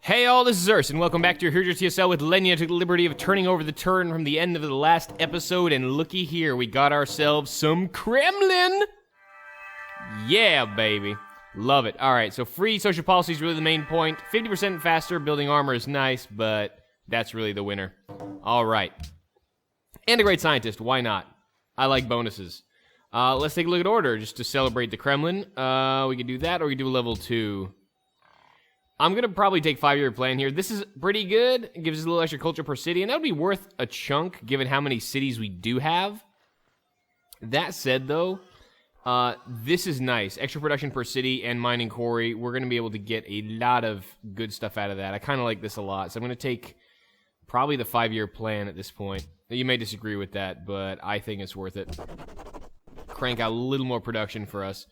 Hey all, this is Urs, and welcome back to your Here's Your TSL with Lenin. I took the liberty of turning over the turn from the end of the last episode, and looky here, we got ourselves some Kremlin! Yeah, baby. Love it. Alright, so free social policy is really the main point. 50% faster building armor is nice, but that's really the winner. Alright. And a great scientist, why not? I like bonuses. Let's take a look at order, just to celebrate the Kremlin. We can do that, or we can do level 2. I'm going to probably take 5-year plan here. This is pretty good. It gives us a little extra culture per city, and that would be worth a chunk, given how many cities we do have. That said, though, this is nice. Extra production per city and mining quarry. We're going to be able to get a lot of good stuff out of that. I kind of like this a lot, so I'm going to take probably the 5-year plan at this point. You may disagree with that, but I think it's worth it. Crank out a little more production for us,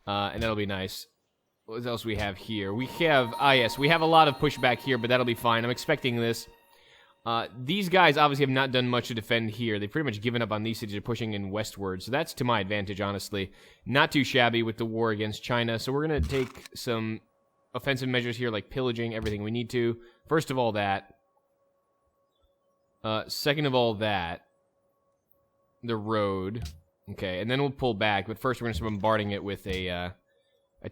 and that'll be nice. What else we have here? We have, yes, we have a lot of pushback here, but that'll be fine. I'm expecting this. These guys obviously have not done much to defend here. They've pretty much given up on these cities. They're pushing in westward, so that's to my advantage, honestly. Not too shabby with the war against China, so we're going to take some offensive measures here, like pillaging everything we need to. First of all, that. Second of all, that. The road. Okay, and then we'll pull back, but first we're going to start bombarding it with a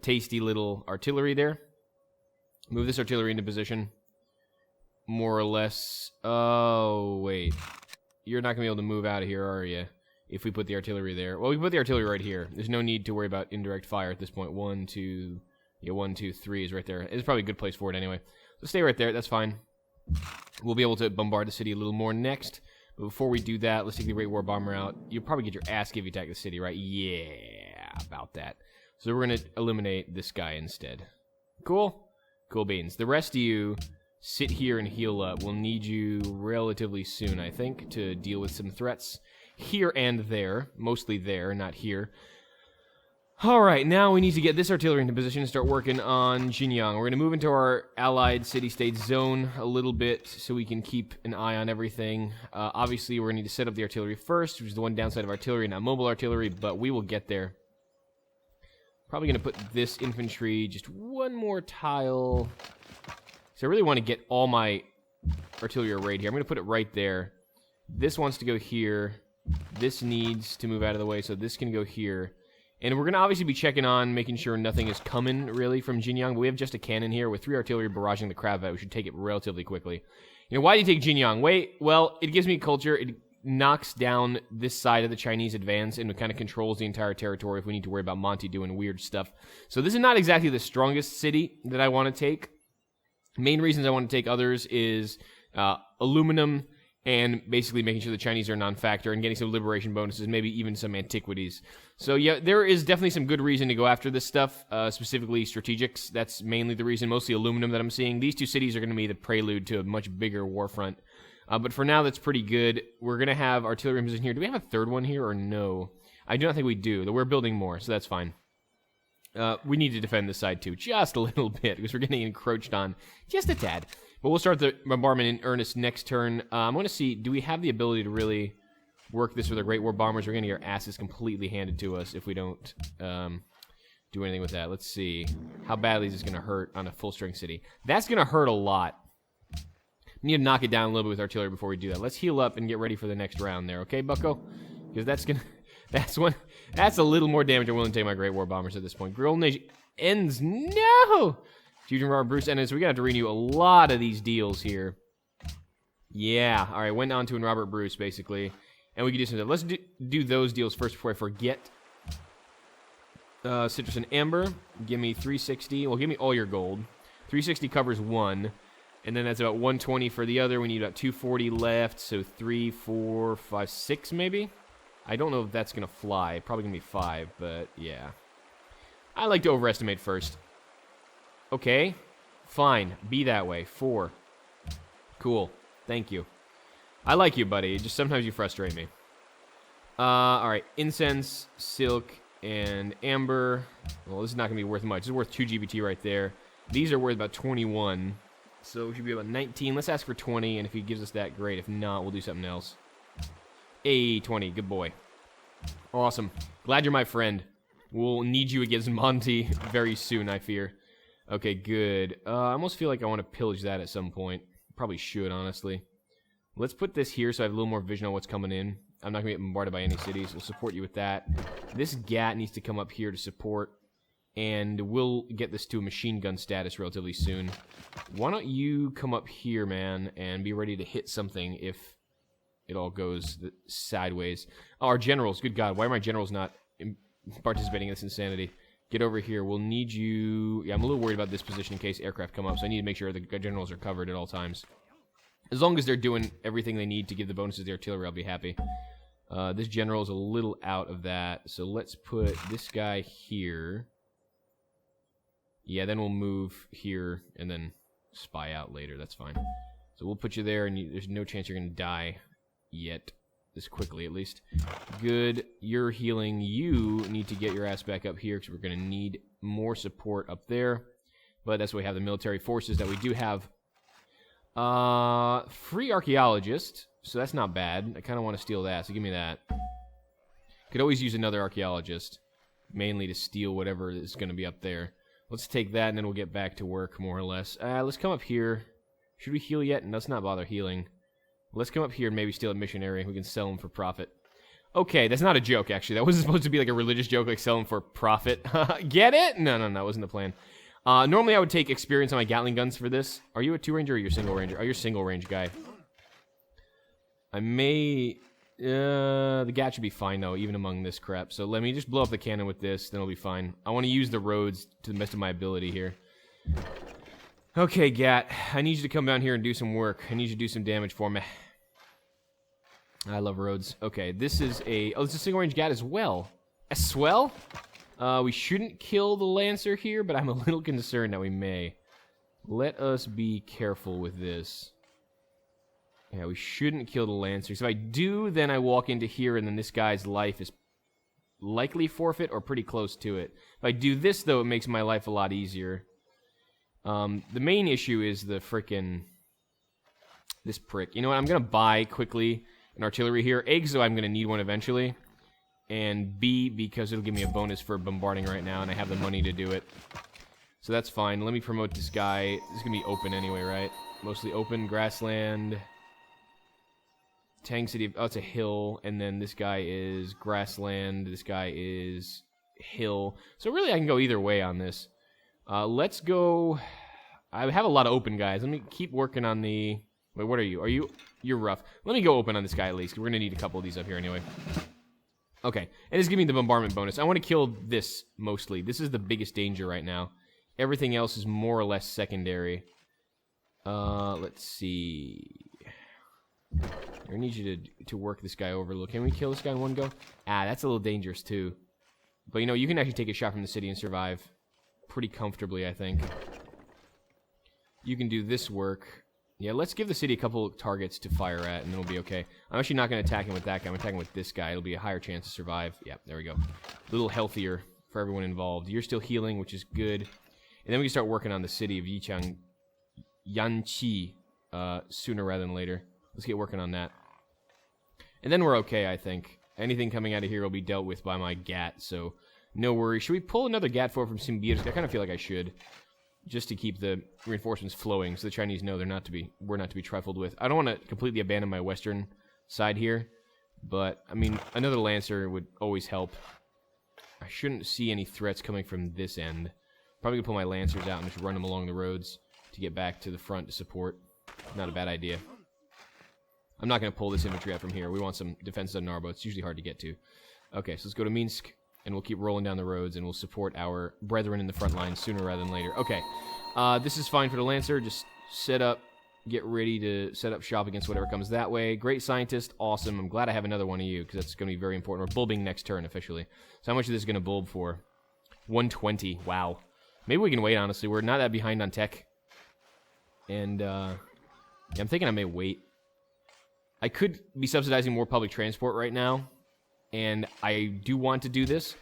tasty little artillery there. Move this artillery into position. More or less. Oh, wait. You're not going to be able to move out of here, are you? If we put the artillery there. Well, we put the artillery right here. There's no need to worry about indirect fire at this point. 1, 2... Yeah, 1, 2, 3 is right there. It's probably a good place for it anyway. So stay right there. That's fine. We'll be able to bombard the city a little more next. But before we do that, let's take the Great War Bomber out. You'll probably get your ass if you attack the city, right? Yeah, about that. So we're going to eliminate this guy instead. Cool? Cool beans. The rest of you, sit here and heal up. We'll need you relatively soon, I think, to deal with some threats. Here and there. Mostly there, not here. Alright, now we need to get this artillery into position and start working on Xinjiang. We're going to move into our allied city-state zone a little bit so we can keep an eye on everything. Obviously, we're going to need to set up the artillery first, which is the one downside of artillery, not mobile artillery, but we will get there. Probably going to put this infantry just one more tile. So I really want to get all my artillery arrayed here. I'm going to put it right there. This wants to go here. This needs to move out of the way, so this can go here. And we're going to obviously be checking on, making sure nothing is coming, really, from Xinjiang. But we have just a cannon here with 3 artillery barraging the crap out. We should take it relatively quickly. You know, why do you take Xinjiang? Wait, well, it gives me culture. It knocks down this side of the Chinese advance and it kind of controls the entire territory if we need to worry about Monty doing weird stuff. So this is not exactly the strongest city that I want to take. Main reasons I want to take others is aluminum and basically making sure the Chinese are a non-factor and getting some liberation bonuses, maybe even some antiquities. So yeah, there is definitely some good reason to go after this stuff, specifically strategics. That's mainly the reason, mostly aluminum that I'm seeing. These two cities are going to be the prelude to a much bigger war front. But for now, that's pretty good. We're going to have artillery in position here. Do we have a third one here or no? I do not think we do, though we're building more, so that's fine. We need to defend this side, too, just a little bit, because we're getting encroached on just a tad. But we'll start the bombardment in earnest next turn. I'm going to see, do we have the ability to really work this with our Great War Bombers? We're going to get our asses completely handed to us if we don't do anything with that. Let's see. How badly is this going to hurt on a full-strength city? That's going to hurt a lot. We need to knock it down a little bit with artillery before we do that. Let's heal up and get ready for the next round there, okay, bucko? Because that's a little more damage I'm willing to take my Great War Bombers at this point. Golden Age ends. No! Fusion Robert Bruce ends. We're going to have to renew a lot of these deals here. Yeah. All right, went on to Robert Bruce, basically. And we can do something. Let's do those deals first before I forget. Citrus and Amber. Give me 360. Well, give me all your gold. 360 covers 1. And then that's about 120 for the other. We need about 240 left. So 3, 4, 5, 6 maybe? I don't know if that's going to fly. Probably going to be 5, but yeah. I like to overestimate first. Okay. Fine. Be that way. 4. Cool. Thank you. I like you, buddy. Just sometimes you frustrate me. Alright. Incense, silk, and amber. Well, this is not going to be worth much. This is worth 2 GBT right there. These are worth about 21. So we should be about 19. Let's ask for 20, and if he gives us that, great. If not, we'll do something else. Hey, 20. Good boy. Awesome. Glad you're my friend. We'll need you against Monty very soon, I fear. Okay, good. I almost feel like I want to pillage that at some point. Probably should, honestly. Let's put this here so I have a little more vision on what's coming in. I'm not going to get bombarded by any cities. We'll support you with that. This GAT needs to come up here to support. And we'll get this to a machine gun status relatively soon. Why don't you come up here, man, and be ready to hit something if it all goes sideways. Oh, our generals, good God, why are my generals not participating in this insanity? Get over here. We'll need you... Yeah, I'm a little worried about this position in case aircraft come up, so I need to make sure the generals are covered at all times. As long as they're doing everything they need to give the bonuses to the artillery, I'll be happy. This general is a little out of that, so let's put this guy here. Yeah, then we'll move here and then spy out later. That's fine. So we'll put you there, and there's no chance you're going to die yet. This quickly, at least. Good. You're healing. You need to get your ass back up here because we're going to need more support up there. But that's why we have the military forces that we do have. Free archaeologist. So that's not bad. I kind of want to steal that, so give me that. Could always use another archaeologist. Mainly to steal whatever is going to be up there. Let's take that, and then we'll get back to work, more or less. Let's come up here. Should we heal yet? No, let's not bother healing. Let's come up here and maybe steal a missionary. We can sell him for profit. Okay, that's not a joke, actually. That wasn't supposed to be like a religious joke, like sell him for profit. Get it? No, that wasn't the plan. Normally, I would take experience on my Gatling guns for this. Are you a 2-ranger or you're a single ranger? Oh, you're a single range guy. I may... the GAT should be fine, though, even among this crap. So let me just blow up the cannon with this, then it'll be fine. I want to use the roads to the best of my ability here. Okay, GAT, I need you to come down here and do some work. I need you to do some damage for me. I love roads. Okay, this is a... Oh, this is a single-range GAT as well. As well? We shouldn't kill the Lancer here, but I'm a little concerned that we may. Let us be careful with this. Yeah, we shouldn't kill the Lancers. If I do, then I walk into here, and then this guy's life is likely forfeit or pretty close to it. If I do this, though, it makes my life a lot easier. The main issue is the frickin' this prick. You know what? I'm going to buy quickly an artillery here. A, so I'm going to need one eventually. And B, because it'll give me a bonus for bombarding right now, and I have the money to do it. So that's fine. Let me promote this guy. This is going to be open anyway, right? Mostly open, grassland... Tang City, oh, it's a hill, and then this guy is grassland, this guy is hill. So really I can go either way on this. Let's go, I have a lot of open guys. Let me keep working on the, wait, what are you? You're rough. Let me go open on this guy at least, because we're going to need a couple of these up here anyway. Okay, and it's giving me the bombardment bonus. I want to kill this mostly. This is the biggest danger right now. Everything else is more or less secondary. Let's see... I need you to work this guy over a little. Can we kill this guy in one go? Ah, that's a little dangerous too. But you know, you can actually take a shot from the city and survive pretty comfortably, I think. You can do this work. Yeah, let's give the city a couple of targets to fire at, and then we'll be okay. I'm actually not going to attack him with that guy. I'm attacking with this guy. It'll be a higher chance to survive. Yeah, there we go. A little healthier for everyone involved. You're still healing, which is good. And then we can start working on the city of Yichang, Yanqi, sooner rather than later. Let's get working on that. And then we're okay, I think. Anything coming out of here will be dealt with by my GAT, so no worries. Should we pull another GAT forward from Simbirsk? I kind of feel like I should. Just to keep the reinforcements flowing, so the Chinese know we're not to be trifled with. I don't want to completely abandon my western side here, but, I mean, another Lancer would always help. I shouldn't see any threats coming from this end. Probably gonna pull my Lancers out and just run them along the roads to get back to the front to support. Not a bad idea. I'm not going to pull this infantry out from here. We want some defenses on Narbo. It's usually hard to get to. Okay, so let's go to Minsk, and we'll keep rolling down the roads, and we'll support our brethren in the front line sooner rather than later. Okay, this is fine for the Lancer. Just set up, get ready to set up shop against whatever comes that way. Great scientist, awesome. I'm glad I have another one of you, because that's going to be very important. We're bulbing next turn, officially. So how much is this going to bulb for? 120. Wow. Maybe we can wait, honestly. We're not that behind on tech. And, yeah, I'm thinking I may wait. I could be subsidizing more public transport right now, and I do want to do this,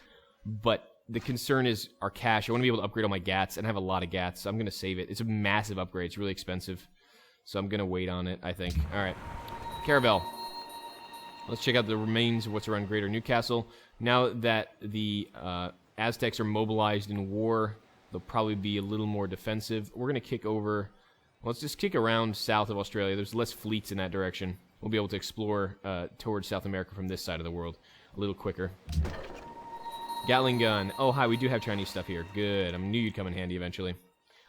but the concern is our cash. I want to be able to upgrade all my GATs, and I have a lot of GATs, so I'm going to save it. It's a massive upgrade. It's really expensive, so I'm going to wait on it, I think. All right. Caravel. Let's check out the remains of what's around Greater Newcastle. Now that the Aztecs are mobilized in war, they'll probably be a little more defensive. We're going to kick over... Let's just kick around south of Australia. There's less fleets in that direction. We'll be able to explore towards South America from this side of the world a little quicker. Gatling gun. Oh, hi, we do have Chinese stuff here. Good. I knew you'd come in handy eventually.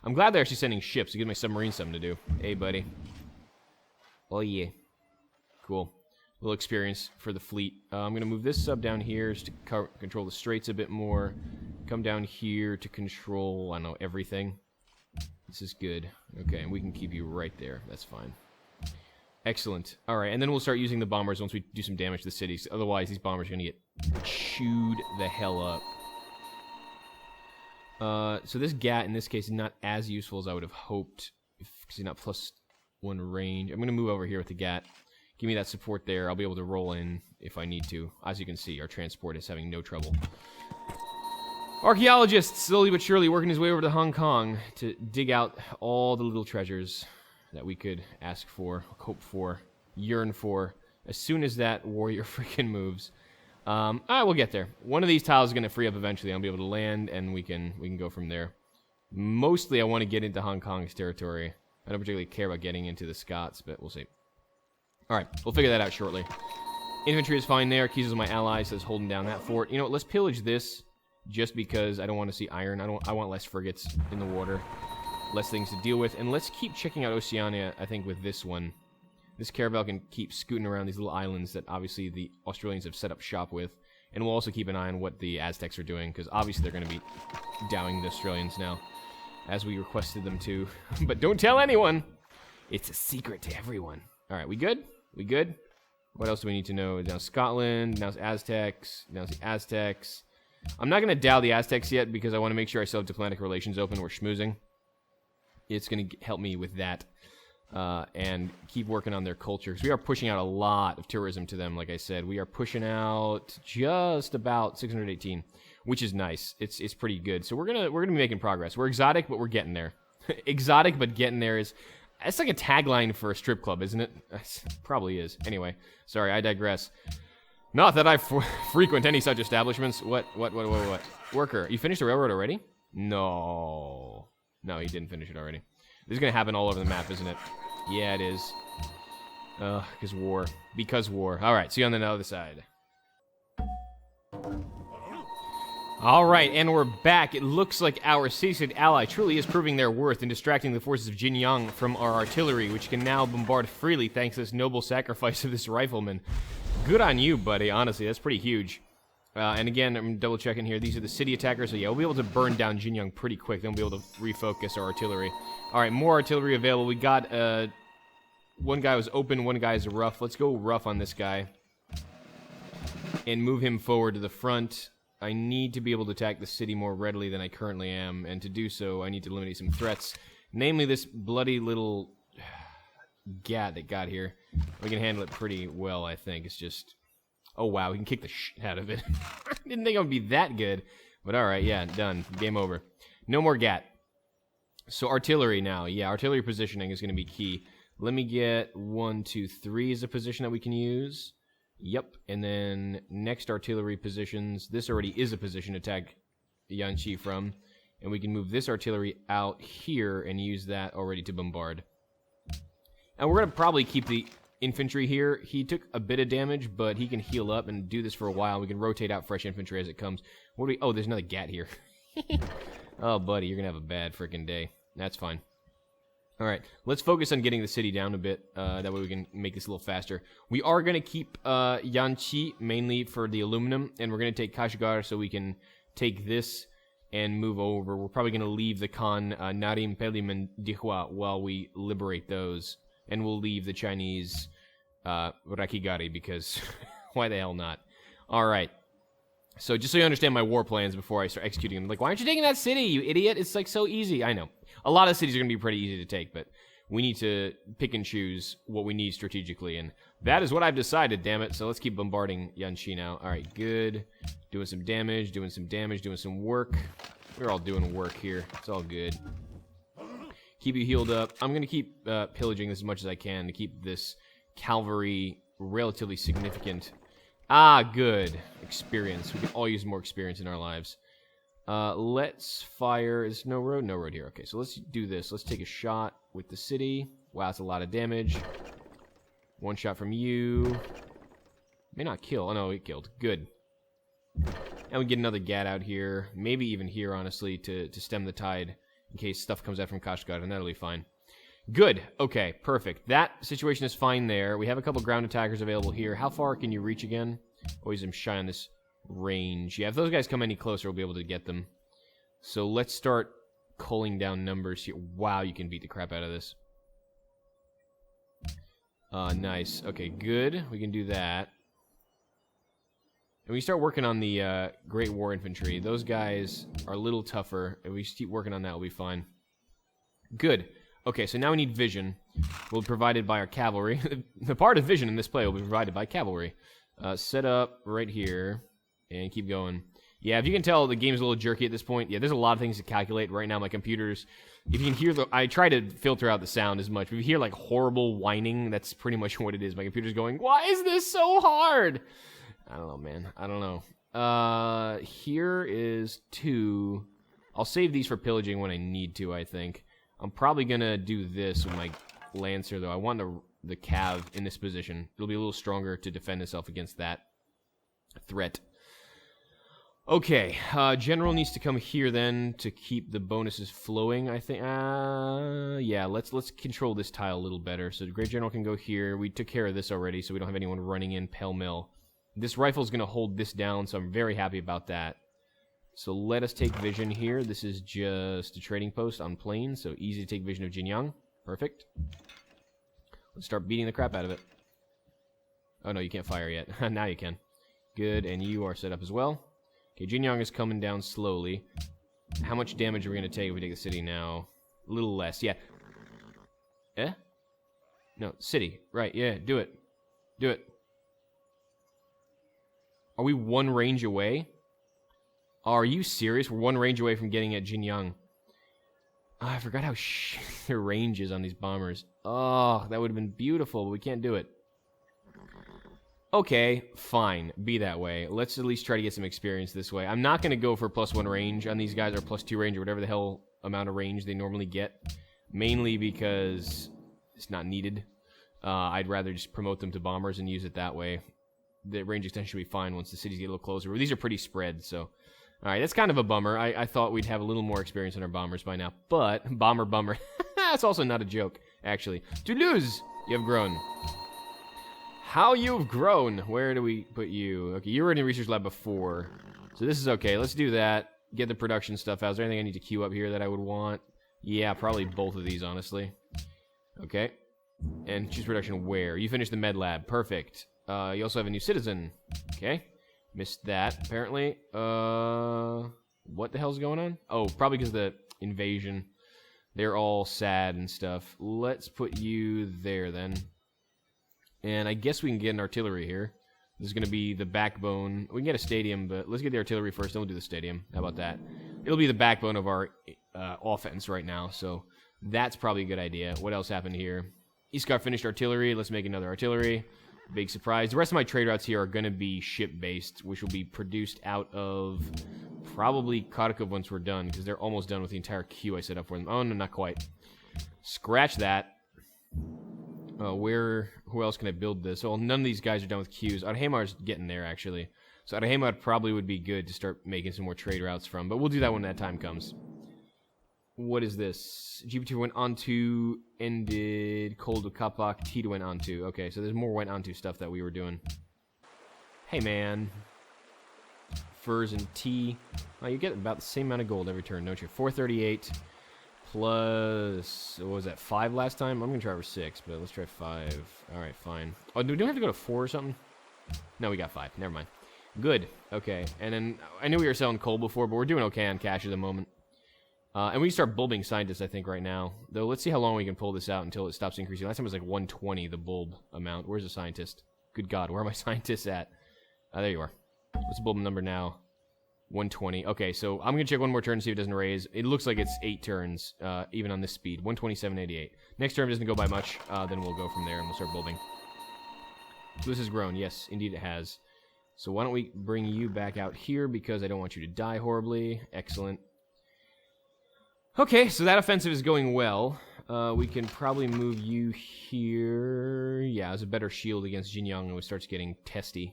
I'm glad they're actually sending ships. It gives my submarine something to do. Hey, buddy. Oh, yeah. Cool. A little experience for the fleet. I'm going to move this sub down here just to control the straits a bit more. Come down here to control, I don't know, everything. This is good. Okay, and we can keep you right there. That's fine. Excellent. All right, and then we'll start using the bombers once we do some damage to the cities. Otherwise, these bombers are going to get chewed the hell up. So this GAT, in this case, is not as useful as I would have hoped, because he's not +1 range. I'm going to move over here with the GAT. Give me that support there. I'll be able to roll in if I need to. As you can see, our transport is having no trouble. Archaeologist, slowly but surely working his way over to Hong Kong to dig out all the little treasures that we could ask for, hope for, yearn for, as soon as that warrior freaking moves. We'll get there. One of these tiles is going to free up eventually. I'll be able to land, and we can go from there. Mostly, I want to get into Hong Kong's territory. I don't particularly care about getting into the Scots, but we'll see. All right, we'll figure that out shortly. Infantry is fine there. Keys is my ally, so it's holding down that fort. You know what? Let's pillage this, just because I don't want to see iron. I want less frigates in the water, less things to deal with, and let's keep checking out Oceania. I think with this one, this caravel can keep scooting around these little islands that obviously the Australians have set up shop with, and we'll also keep an eye on what the Aztecs are doing, because obviously they're going to be dowing the Australians now, as we requested them to. But don't tell anyone. It's a secret to everyone. All right, we good? We good? What else do we need to know? Now Scotland, now it's Aztecs, now it's the Aztecs. I'm not going to dow the Aztecs yet because I want to make sure I still have diplomatic relations open. We're schmoozing. It's going to help me with that and keep working on their culture, because we are pushing out a lot of tourism to them. Like I said, we are pushing out just about 618, which is nice. It's pretty good. So we're gonna be making progress. We're exotic, but we're getting there. Exotic, but getting there is... It's like a tagline for a strip club, isn't it? It probably is. Anyway, sorry, I digress. Not that I frequent any such establishments. What? Worker, you finished the railroad already? No. No, he didn't finish it already. This is going to happen all over the map, isn't it? Yeah, it is. Because war. Because war. All right, see you on the other side. All right, and we're back. It looks like our city-state ally truly is proving their worth in distracting the forces of Jinyang from our artillery, which can now bombard freely thanks to this noble sacrifice of this rifleman. Good on you, buddy. Honestly, that's pretty huge. And again, I'm double-checking here. These are the city attackers, so yeah, we'll be able to burn down Jinyang pretty quick. Then we'll be able to refocus our artillery. All right, more artillery available. We got, one guy was open, one guy is rough. Let's go rough on this guy and move him forward to the front. I need to be able to attack the city more readily than I currently am, and to do so, I need to eliminate some threats, namely this bloody little gat that got here. We can handle it pretty well, I think. It's just... Oh, wow, we can kick the shit out of it. Didn't think it would be that good, but alright, yeah, done. Game over. No more gat. So artillery now. Yeah, artillery positioning is going to be key. Let me get 1, 2, 3 as a position that we can use. Yep, and then next artillery positions. This already is a position to attack Yanqi from, and we can move this artillery out here and use that already to bombard. And we're going to probably keep the infantry here. He took a bit of damage, but he can heal up and do this for a while. We can rotate out fresh infantry as it comes. What do we... Oh, there's another gat here. Oh, buddy, you're going to have a bad freaking day. That's fine. All right, let's focus on getting the city down a bit. That way we can make this a little faster. We are going to keep Yanqi mainly for the aluminum, and we're going to take Kashgar so we can take this and move over. We're probably going to leave the Khan, Narim, Pelim, and Dihua while we liberate those. And we'll leave the Chinese Rakigari, because why the hell not? All right. So just so you understand my war plans before I start executing them. Like, why aren't you taking that city, you idiot? It's like so easy. I know. A lot of cities are going to be pretty easy to take, but we need to pick and choose what we need strategically, and that is what I've decided, damn it. So let's keep bombarding Yanqi now. All right, good. Doing some damage, doing some work. We're all doing work here. It's all good. Keep you healed up. I'm going to keep pillaging this as much as I can to keep this cavalry relatively significant. Ah, good. Experience. We can all use more experience in our lives. Let's fire. Is no road? No road here. Okay, so let's do this. Let's take a shot with the city. Wow, that's a lot of damage. One shot from you. May not kill. Oh, no, it killed. Good. And we get another Gat out here. Maybe even here, honestly, to stem the tide in case stuff comes out from Kashgar, and that'll be fine. Good. Okay, perfect. That situation is fine there. We have a couple ground attackers available here. How far can you reach again? Always am shy on this range. Yeah, if those guys come any closer, we'll be able to get them. So let's start culling down numbers here. Wow, you can beat the crap out of this. Nice. Okay, good. We can do that. And we start working on the Great War Infantry. Those guys are a little tougher. If we just keep working on that, we'll be fine. Good. Okay, so now we need vision. Will be provided by our cavalry. The part of vision in this play will be provided by cavalry. Set up right here. And keep going. Yeah, if you can tell, the game's a little jerky at this point. Yeah, there's a lot of things to calculate. Right now, my computer's... If you can hear the... I try to filter out the sound as much. But if you hear, like, horrible whining, that's pretty much what it is. My computer's going, why is this so hard? I don't know, man. I don't know. Here is 2. I'll save these for pillaging when I need to, I think. I'm probably going to do this with my Lancer, though. I want the Cav in this position. It'll be a little stronger to defend itself against that threat. Okay, General needs to come here then to keep the bonuses flowing, I think. Yeah, let's control this tile a little better. So the Great General can go here. We took care of this already, so we don't have anyone running in pell-mell. This rifle's going to hold this down, so I'm very happy about that. So let us take vision here. This is just a trading post on plains, so easy to take vision of Jinyang. Perfect. Let's start beating the crap out of it. Oh, no, you can't fire yet. Now you can. Good, and you are set up as well. Okay, Jinyang is coming down slowly. How much damage are we going to take if we take the city now? A little less, yeah. Eh? No, city. Right, yeah, do it. Do it. Are we 1 range away? Are you serious? We're 1 range away from getting at Jinyang. Oh, I forgot how their range is on these bombers. Oh, that would have been beautiful, but we can't do it. Okay, fine. Be that way. Let's at least try to get some experience this way. I'm not going to go for +1 range on these guys, or +2 range, or whatever the hell amount of range they normally get. Mainly because it's not needed. I'd rather just promote them to bombers and use it that way. The range extension should be fine once the cities get a little closer. These are pretty spread, so... Alright, that's kind of a bummer. I thought we'd have a little more experience on our bombers by now. But, bummer. That's also not a joke, actually. Toulouse! You have grown. How you've grown! Where do we put you? Okay, you were in the research lab before. So this is okay. Let's do that. Get the production stuff out. Is there anything I need to queue up here that I would want? Yeah, probably both of these, honestly. Okay. And choose production where? You finished the med lab. Perfect. You also have a new citizen. Okay. Missed that, apparently. What the hell's going on? Oh, probably because of the invasion. They're all sad and stuff. Let's put you there, then. And I guess we can get an artillery here. This is going to be the backbone. We can get a stadium, but let's get the artillery first, then we'll do the stadium. How about that? It'll be the backbone of our offense right now, so that's probably a good idea. What else happened here? Iskar finished artillery. Let's make another artillery. Big surprise. The rest of my trade routes here are going to be ship-based, which will be produced out of probably Kharkov once we're done, because they're almost done with the entire queue I set up for them. Oh, no, not quite. Scratch that. Who else can I build this? Well, none of these guys are done with queues. Adhemar's getting there, actually. So Adhemar probably would be good to start making some more trade routes from, but we'll do that when that time comes. What is this? GPT went onto, ended, cold to Kapak, T went onto. Okay, so there's more went onto stuff that we were doing. Hey, man. Furs and T. Oh, you get about the same amount of gold every turn, don't you? 438 plus, what was that, 5 last time? I'm going to try for 6, but let's try 5. All right, fine. Oh, do we have to go to 4 or something? No, we got 5. Never mind. Good. Okay, and then I knew we were selling coal before, but we're doing okay on cash at the moment. And we can start bulbing scientists, I think, right now. Though, let's see how long we can pull this out until it stops increasing. Last time it was like 120, the bulb amount. Where's the scientist? Good God, where are my scientists at? There you are. What's the bulb number now? 120. Okay, so I'm going to check one more turn to see if it doesn't raise. It looks like it's 8 turns, even on this speed. 127.88. Next turn doesn't go by much, then we'll go from there and we'll start bulbing. So this has grown. Yes, indeed it has. So why don't we bring you back out here because I don't want you to die horribly. Excellent. Okay, so that offensive is going well. We can probably move you here. Yeah, it's a better shield against Jinyang when it starts getting testy.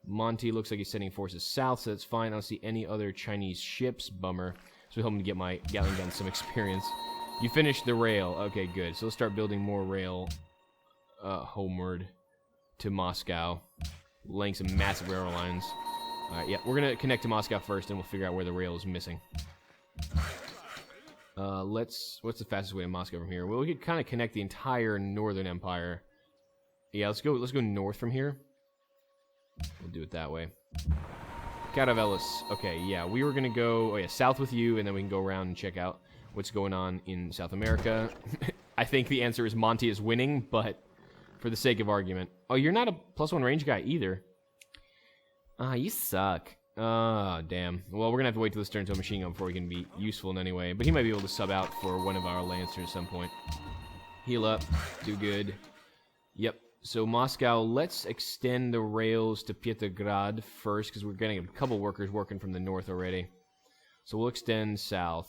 Monty looks like he's sending forces south, so that's fine. I don't see any other Chinese ships. Bummer. So we help him to get my Gatling gun some experience. You finished the rail. Okay, good. So let's start building more rail homeward to Moscow. Laying some massive railroad lines. Alright, yeah, we're going to connect to Moscow first, and we'll figure out where the rail is missing. What's the fastest way to Moscow from here? Well, we could kind of connect the entire Northern Empire. Yeah, let's go north from here. We'll do it that way. Caravelis. Okay, yeah, we were going to go south with you, and then we can go around and check out what's going on in South America. I think the answer is Monty is winning, but for the sake of argument. Oh, you're not a +1 range guy either. Ah, you suck. Ah, damn. Well, we're going to have to wait till this turns to a machine gun before we can be useful in any way. But he might be able to sub out for one of our Lancers at some point. Heal up. Do good. Yep. So, Moscow, let's extend the rails to Petrograd first, because we're getting a couple workers working from the north already. So, we'll extend south.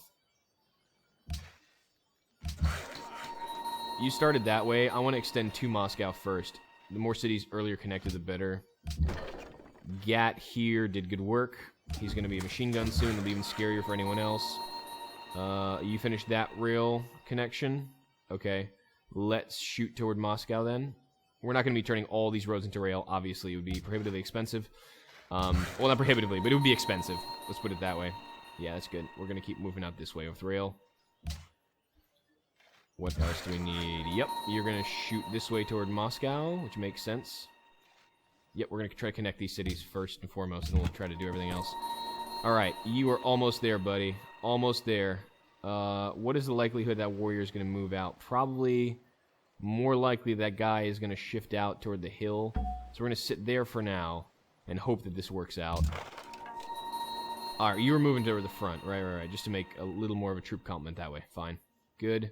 You started that way. I want to extend to Moscow first. The more cities earlier connected, the better. Gat here did good work. He's going to be a machine gun soon. It'll be even scarier for anyone else. You finished that rail connection. Okay. Let's shoot toward Moscow then. We're not going to be turning all these roads into rail. Obviously, it would be prohibitively expensive. Well, not prohibitively, but it would be expensive. Let's put it that way. Yeah, that's good. We're going to keep moving out this way with rail. What else do we need? Yep, you're going to shoot this way toward Moscow, which makes sense. Yep, we're going to try to connect these cities first and foremost, and we'll try to do everything else. Alright, you are almost there, buddy. Almost there. What is the likelihood that warrior is going to move out? Probably more likely that guy is going to shift out toward the hill. So we're going to sit there for now and hope that this works out. Alright, you were moving toward the front. Right. Just to make a little more of a troop complement that way. Fine. Good.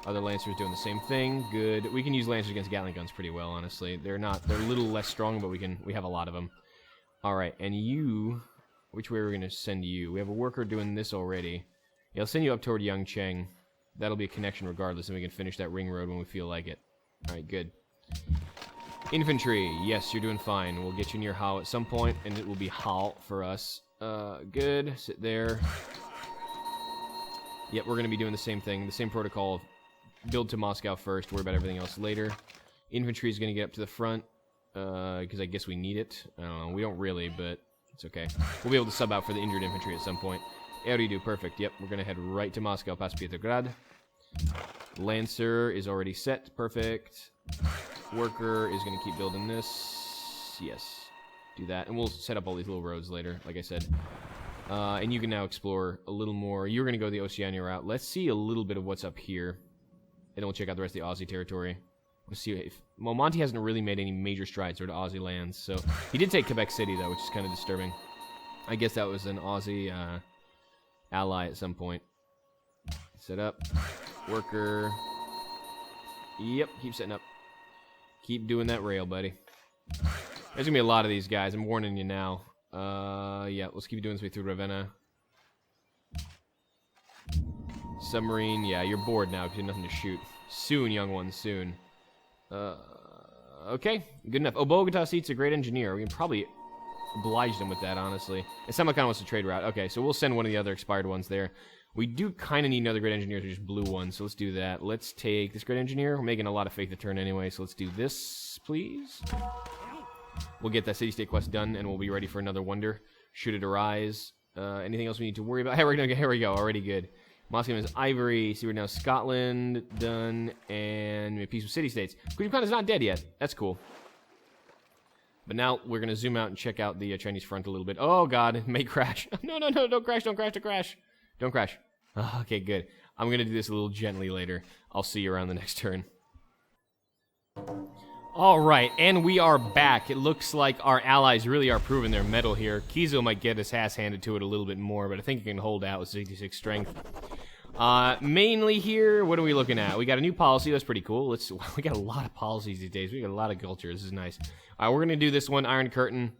Other Lancers doing the same thing. Good. We can use Lancers against Gatling guns pretty well, honestly. They're a little less strong, but we have a lot of them. Alright, and you... Which way are we going to send you? We have a worker doing this already. Yeah, I'll send you up toward Yangcheng. That'll be a connection regardless, and we can finish that ring road when we feel like it. Alright, good. Infantry. Yes, you're doing fine. We'll get you near Hao at some point, and it will be Hao for us. Good. Sit there. Yep, we're going to be doing the same thing. The same protocol. Build to Moscow first. Worry about everything else later. Infantry is going to get up to the front. Because I guess we need it. I don't know. We don't really, but it's okay. We'll be able to sub out for the injured infantry at some point. Eridu, perfect. Yep, we're going to head right to Moscow past Petrograd. Lancer is already set. Perfect. Worker is going to keep building this. Yes. Do that. And we'll set up all these little roads later, like I said. And you can now explore a little more. You're going to go the Oceania route. Let's see a little bit of what's up here. And then we'll check out the rest of the Aussie territory. Let's see if... Well, Monty hasn't really made any major strides toward Aussie lands. So he did take Quebec City, though, which is kind of disturbing. I guess that was an Aussie ally at some point. Set up. Worker. Yep, keep setting up. Keep doing that rail, buddy. There's going to be a lot of these guys. I'm warning you now. Yeah, let's keep doing this way through Ravenna. Submarine. Yeah, you're bored now because you have nothing to shoot. Soon, young one, soon. Okay, good enough. Oh, Bogota Seat's a great engineer. We can probably oblige them with that, honestly. It sounds like kind of wants to trade route. Okay, so we'll send one of the other expired ones there. We do kind of need another great engineer to just blue one, so let's do that. Let's take this great engineer. We're making a lot of faith to turn anyway, so let's do this, please. We'll get that city-state quest done, and we'll be ready for another wonder, should it arise. Anything else we need to worry about? Here we go. Already good. Moscow is Ivory. See, we're now Scotland, done, and a piece of city-states. Queen Khan is not dead yet. That's cool. But now we're going to zoom out and check out the Chinese front a little bit. Oh, God, it may crash. No, don't crash. Don't crash. Oh, okay, good. I'm going to do this a little gently later. I'll see you around the next turn. All right, and we are back. It looks like our allies really are proving their mettle here. Kizo might get his ass handed to it a little bit more, but I think he can hold out with 66 strength. Mainly here, what are we looking at? We got a new policy. That's pretty cool. We got a lot of policies these days. We got a lot of culture. This is nice. We're going to do this one, Iron Curtain.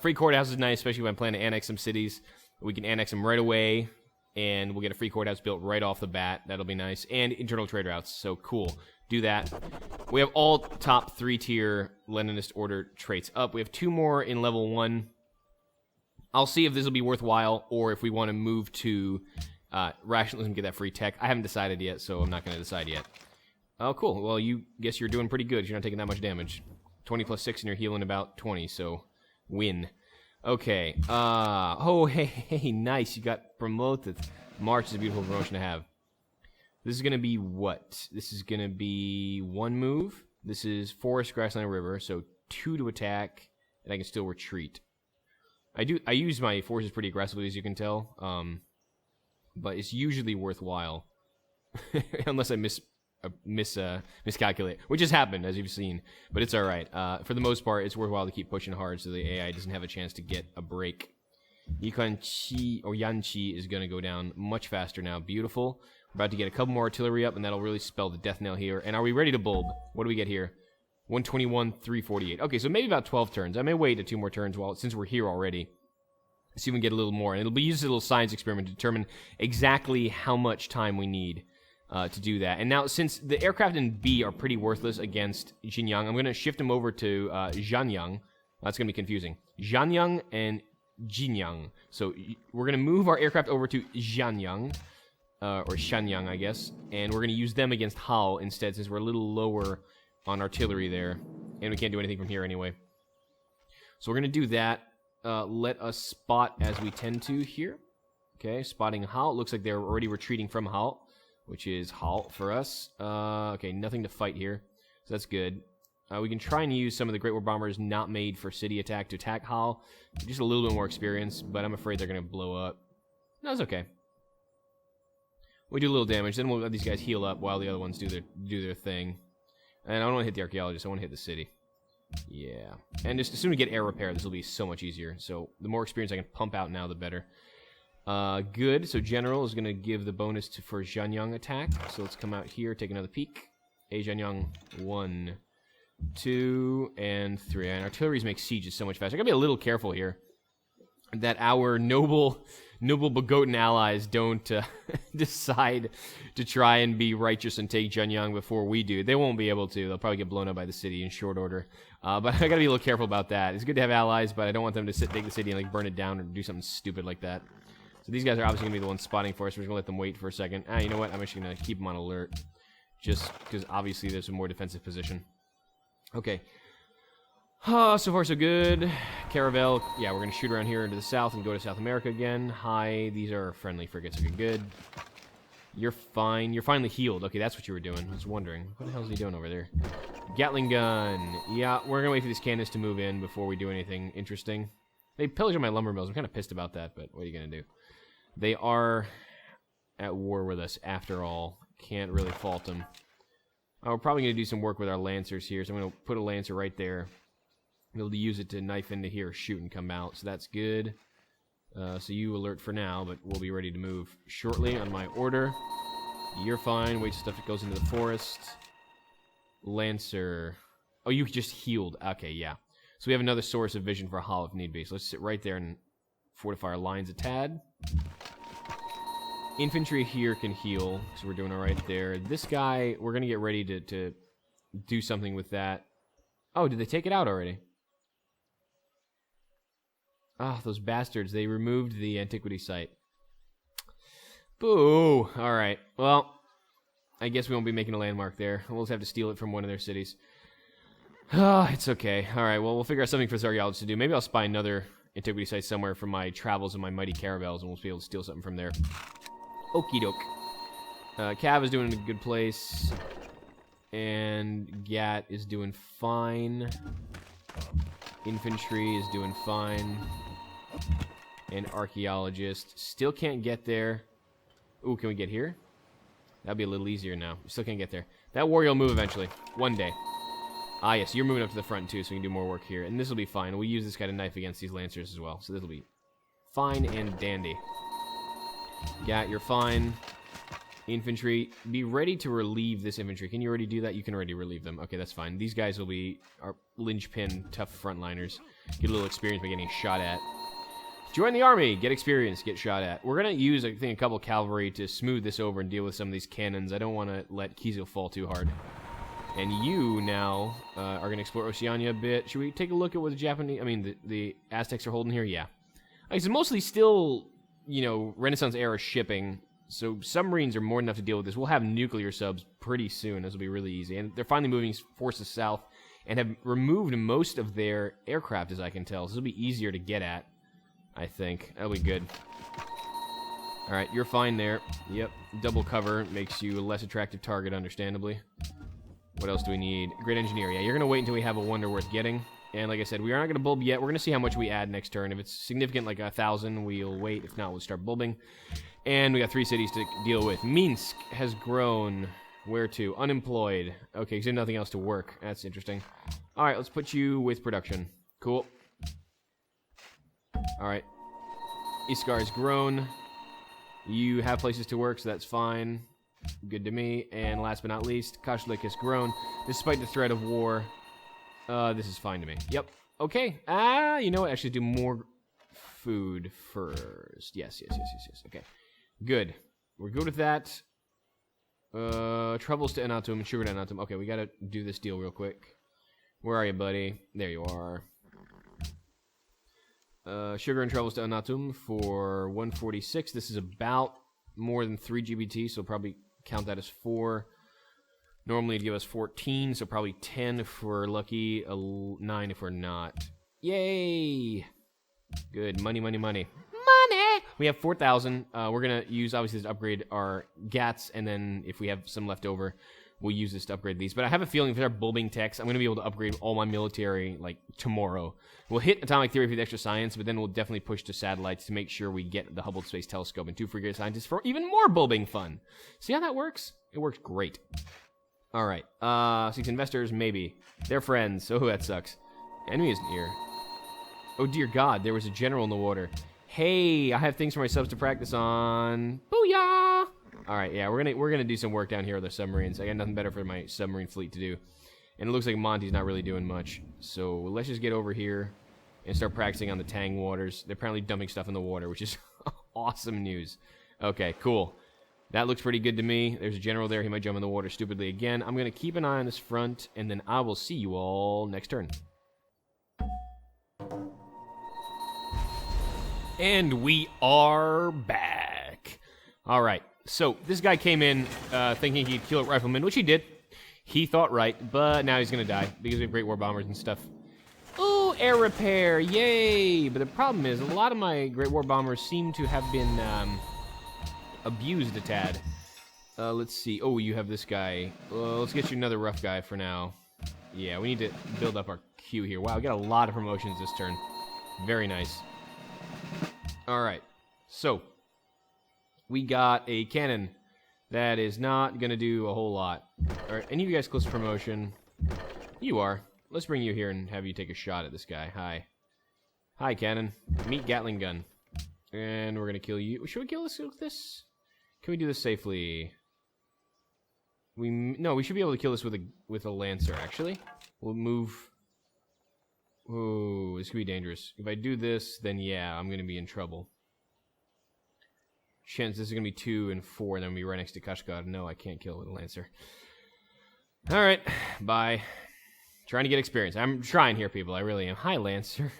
Free courthouse is nice, especially when I'm planning to annex some cities. We can annex them right away, and we'll get a free courthouse built right off the bat. That'll be nice. And internal trade routes. So cool. Do that. We have all top 3-tier Leninist order traits up. We have 2 more in level 1. I'll see if this will be worthwhile, or if we want to move to rationalism, get that free tech. I haven't decided yet, so I'm not going to decide yet. Oh, cool. Well, you guess you're doing pretty good. You're not taking that much damage. 20 plus 6, and you're healing about 20, so win. Okay. Oh, hey, nice. You got promoted. March is a beautiful promotion to have. This is going to be what? This is going to be 1 move. This is forest, grassland, river, so 2 to attack, and I can still retreat. I use my forces pretty aggressively, as you can tell, but it's usually worthwhile, unless I miscalculate, which has happened, as you've seen, but it's all right. For the most part, it's worthwhile to keep pushing hard so the AI doesn't have a chance to get a break. Yikon Chi, or Yan Chi, is going to go down much faster now. Beautiful. We're about to get a couple more artillery up, and that'll really spell the death knell here. And are we ready to bulb? What do we get here? 121, 348. Okay, so maybe about 12 turns. I may wait 2 more turns since we're here already. See if we can get a little more. And it'll be used as a little science experiment to determine exactly how much time we need to do that. And now, since the aircraft in B are pretty worthless against Xinjiang, I'm going to shift them over to Zhanyang. That's going to be confusing. Zhanyang and Jinyang. So we're going to move our aircraft over to Zhanyang, or Shanyang, I guess. And we're going to use them against Hao instead, since we're a little lower on artillery there. And we can't do anything from here anyway. So we're going to do that. Let us spot as we tend to here. Okay, spotting Hao. It looks like they're already retreating from Hao, which is halt for us. Okay, nothing to fight here, so that's good. We can try and use some of the Great War Bombers not made for city attack to attack Hao. Just a little bit more experience, but I'm afraid they're going to blow up. No, it's okay. We do a little damage, then we'll let these guys heal up while the other ones do their thing. And I don't want to hit the archaeologist, I want to hit the city. Yeah. And just as soon as we get air repair, this will be so much easier. So the more experience I can pump out now, the better. Good. So General is going to give the bonus for Zhanyang attack. So let's come out here, take another peek. Zhanyang, 1, 2, and 3. And artilleries make sieges so much faster. I gotta be a little careful here that our noble Bogotan allies don't decide to try and be righteous and take Zhanyang before we do. They won't be able to. They'll probably get blown up by the city in short order. But I gotta be a little careful about that. It's good to have allies, but I don't want them to take the city and like burn it down or do something stupid like that. So these guys are obviously gonna be the ones spotting for us. We're just gonna let them wait for a second. You know what? I'm actually gonna keep them on alert, just because obviously there's a more defensive position. Okay. So far so good. Caravel, yeah, we're going to shoot around here into the south and go to South America again. Hi, these are friendly frigates. Okay, good. You're fine. You're finally healed. Okay, that's what you were doing. I was wondering. What the hell is he doing over there? Gatling gun. Yeah, we're going to wait for these cannons to move in before we do anything interesting. They pillaged my lumber mills. I'm kind of pissed about that, but what are you going to do? They are at war with us after all. Can't really fault them. We're probably going to do some work with our lancers here, so I'm going to put a lancer right there. Be able to use it to knife into here, shoot, and come out. So that's good. So you alert for now, but we'll be ready to move shortly on my order. You're fine. Wait till stuff goes into the forest. Lancer. Oh, you just healed. Okay, yeah. So we have another source of vision for Hao if need be. So let's sit right there and fortify our lines a tad. Infantry here can heal, so we're doing all right there. This guy, we're going to get ready to do something with that. Oh, did they take it out already? Ah, those bastards. They removed the antiquity site. Boo! Alright, well, I guess we won't be making a landmark there. We'll just have to steal it from one of their cities. Ah, it's okay. Alright, well, we'll figure out something for the archaeologists to do. Maybe I'll spy another antiquity site somewhere from my travels and my mighty caravels, and we'll be able to steal something from there. Okie doke. Cav is doing in a good place. And Gat is doing fine. Infantry is doing fine. And archaeologist still can't get there. Ooh, can we get here? That'll be a little easier now. We still can't get there. That warrior will move eventually. One day. Ah, yes, you're moving up to the front too, so we can do more work here. And this will be fine. We'll use this guy to knife against these lancers as well. So this will be fine and dandy. Gat, you're fine. Infantry, be ready to relieve this infantry. Can you already do that? You can already relieve them. Okay, that's fine. These guys will be our linchpin, tough frontliners. Get a little experience by getting shot at. Join the army. Get experience. Get shot at. We're going to use, I think, a couple cavalry to smooth this over and deal with some of these cannons. I don't want to let Kizil fall too hard. And you now are going to explore Oceania a bit. Should we take a look at what the Japanese, the Aztecs are holding here? Yeah. It's mostly still, you know, Renaissance era shipping. So submarines are more than enough to deal with this. We'll have nuclear subs pretty soon. This will be really easy. And they're finally moving forces south and have removed most of their aircraft, as I can tell. So this will be easier to get at, I think. That'll be good. All right, you're fine there. Yep, double cover makes you a less attractive target, understandably. What else do we need? Great engineer. Yeah, you're going to wait until we have a wonder worth getting. And like I said, we are not going to bulb yet. We're going to see how much we add next turn. If it's significant, like 1,000, we'll wait. If not, we'll start bulbing. And we got 3 cities to deal with. Minsk has grown. Where to? Unemployed. Okay, because there's nothing else to work. That's interesting. All right, let's put you with production. Cool. All right. Iskar has grown. You have places to work, so that's fine. Good to me. And last but not least, Kashlik has grown. Despite the threat of war, this is fine to me. Yep. Okay. You know what? I should do more food first. Yes. Okay. Good. We're good with that. Troubles to Enatum, sugar to Enatum. Okay, we gotta do this deal real quick. Where are you, buddy? There you are. Sugar and troubles to Enatum for 146. This is about more than 3 GBT, so probably count that as 4. Normally it'd give us 14, so probably 10 if we're lucky, 9 if we're not. Yay! Good. Money. We have 4,000. We're going to use, obviously, this to upgrade our GATs, and then if we have some left over, we'll use this to upgrade these. But I have a feeling if they're bulbing techs, I'm going to be able to upgrade all my military, like, tomorrow. We'll hit atomic theory for the extra science, but then we'll definitely push to satellites to make sure we get the Hubble Space Telescope and 2 frigate scientists for even more bulbing fun. See how that works? It works great. All right. 6 investors, maybe. They're friends. Oh, that sucks. Enemy isn't here. Oh, dear God. There was a general in the water. Hey, I have things for my subs to practice on. Booyah! All right, yeah, we're gonna do some work down here with the submarines. I got nothing better for my submarine fleet to do. And it looks like Monty's not really doing much. So let's just get over here and start practicing on the Tang waters. They're apparently dumping stuff in the water, which is awesome news. Okay, cool. That looks pretty good to me. There's a general there. He might jump in the water stupidly again. I'm going to keep an eye on this front, and then I will see you all next turn. And we are back. All right. So this guy came in thinking he'd kill a rifleman, which he did. He thought right, but now he's going to die because we have Great War bombers and stuff. Ooh, air repair. Yay. But the problem is a lot of my Great War bombers seem to have been abused a tad. Let's see. Oh, you have this guy. Let's get you another rough guy for now. Yeah, we need to build up our queue here. Wow, we got a lot of promotions this turn. Very nice. All right, so we got a cannon that is not going to do a whole lot. All right, any of you guys close to promotion? You are. Let's bring you here and have you take a shot at this guy. Hi. Hi, cannon. Meet Gatling gun. And we're going to kill you. Should we kill this with this? Can we do this safely? No, we should be able to kill this with a Lancer, actually. We'll move. Oh, this could be dangerous. If I do this, then yeah, I'm going to be in trouble. Chance this is going to be 2 and 4, and then we'll be right next to Kashgar. No, I can't kill with a Lancer. Alright, bye. Trying to get experience. I'm trying here, people. I really am. Hi, Lancer.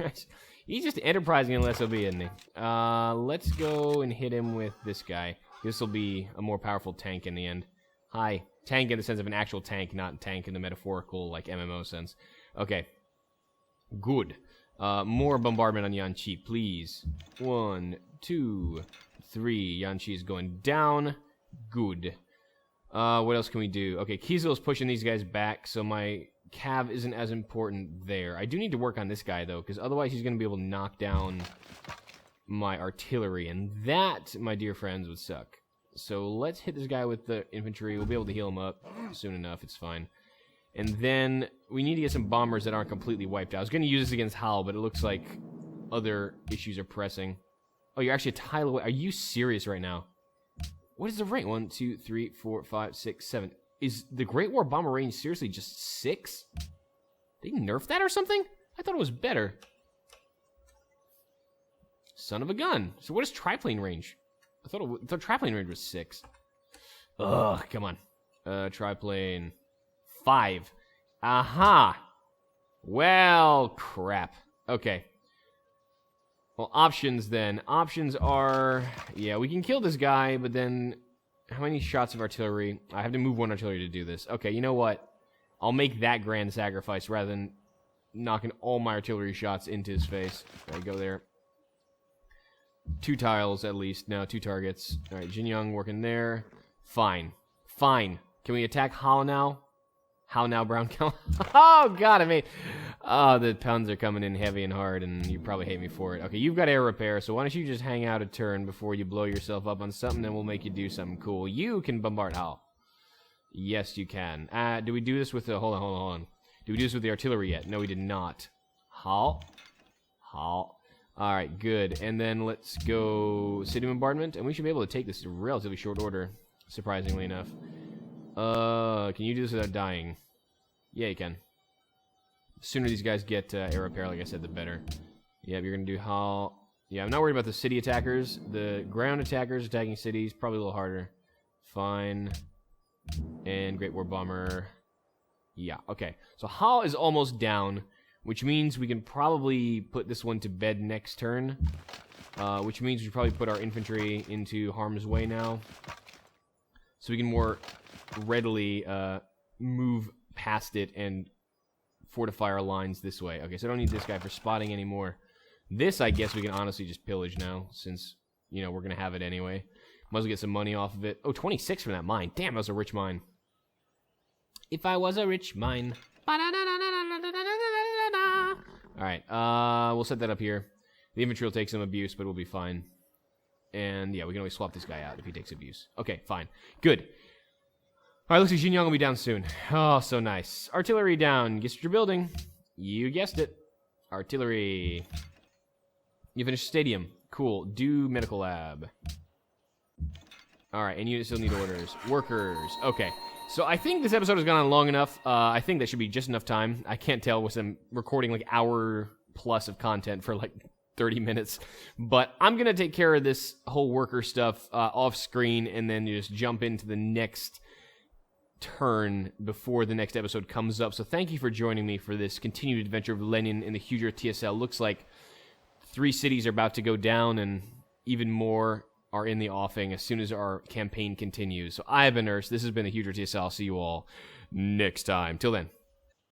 He's just enterprising unless he'll be, isn't he? Let's go and hit him with this guy. This will be a more powerful tank in the end. Hi. Tank in the sense of an actual tank, not tank in the metaphorical, like, MMO sense. Okay. Good. More bombardment on Yanqi, please. 1, 2, 3. Yanqi is going down. Good. What else can we do? Okay, Kizil is pushing these guys back, so my cav isn't as important there. I do need to work on this guy, though, because otherwise he's going to be able to knock down my artillery, and that, my dear friends, would suck. So let's hit this guy with the infantry. We'll be able to heal him up soon enough. It's fine. And then we need to get some bombers that aren't completely wiped out. I was going to use this against Hal, but it looks like other issues are pressing. Oh, you're actually a tile away. Are you serious right now? What is the range? 1, 2, 3, 4, 5, 6, 7. Is the Great War Bomber range seriously just 6? They nerfed that or something? I thought it was better. Son of a gun. So what is triplane range? I thought triplane range was 6. Ugh, come on. Triplane. 5. Aha! Well, crap. Okay. Well, options then. Options are... Yeah, we can kill this guy, but then... How many shots of artillery? I have to move 1 artillery to do this. Okay, you know what? I'll make that grand sacrifice rather than knocking all my artillery shots into his face. Alright, go there. 2 tiles at least. No, 2 targets. Alright, Jin Young working there. Fine. Fine. Can we attack Hao now? How now, Brown Cow? Oh, God, I mean... Oh, the pounds are coming in heavy and hard, and you probably hate me for it. Okay, you've got air repair, so why don't you just hang out a turn before you blow yourself up on something, and we'll make you do something cool. You can bombard Hao. Yes, you can. Do we do this with the... Hold on. Did we do this with the artillery yet? No, we did not. Hao. Alright, good. And then let's go city bombardment, and we should be able to take this in relatively short order, surprisingly enough. Can you do this without dying? Yeah, you can. The sooner these guys get air repair, like I said, the better. Yeah, you're going to do Hao. Yeah, I'm not worried about the city attackers. The ground attackers attacking cities, probably a little harder. Fine. And Great War Bomber. Yeah, okay. So Hao is almost down, which means we can probably put this one to bed next turn. Which means we probably put our infantry into harm's way now. So we can more readily move past it and fortify our lines this way. Okay, so I don't need this guy for spotting anymore. This, I guess, we can honestly just pillage now, since, you know, we're going to have it anyway. Might as well get some money off of it. Oh, 26 from that mine. Damn, that was a rich mine. If I was a rich mine. Alright, we'll set that up here. The infantry will take some abuse, but we'll be fine. And, yeah, we can always swap this guy out if he takes abuse. Okay, fine. Good. Alright, looks like Xinjiang will be down soon. Oh, so nice. Artillery down. Guess what you're building? You guessed it. Artillery. You finished stadium. Cool. Do medical lab. Alright, and you still need orders. Workers. Okay. So I think this episode has gone on long enough. I think that should be just enough time. I can't tell with them recording like hour plus of content for like 30 minutes. But I'm going to take care of this whole worker stuff off screen and then just jump into the next turn before the next episode comes up. So thank you for joining me for this continued adventure of Lenin in the huger TSL. Looks like 3 cities are about to go down and even more are in the offing as soon as our campaign continues. So I have been Urs. This has been the huger TSL. I'll see you all next time. Till then.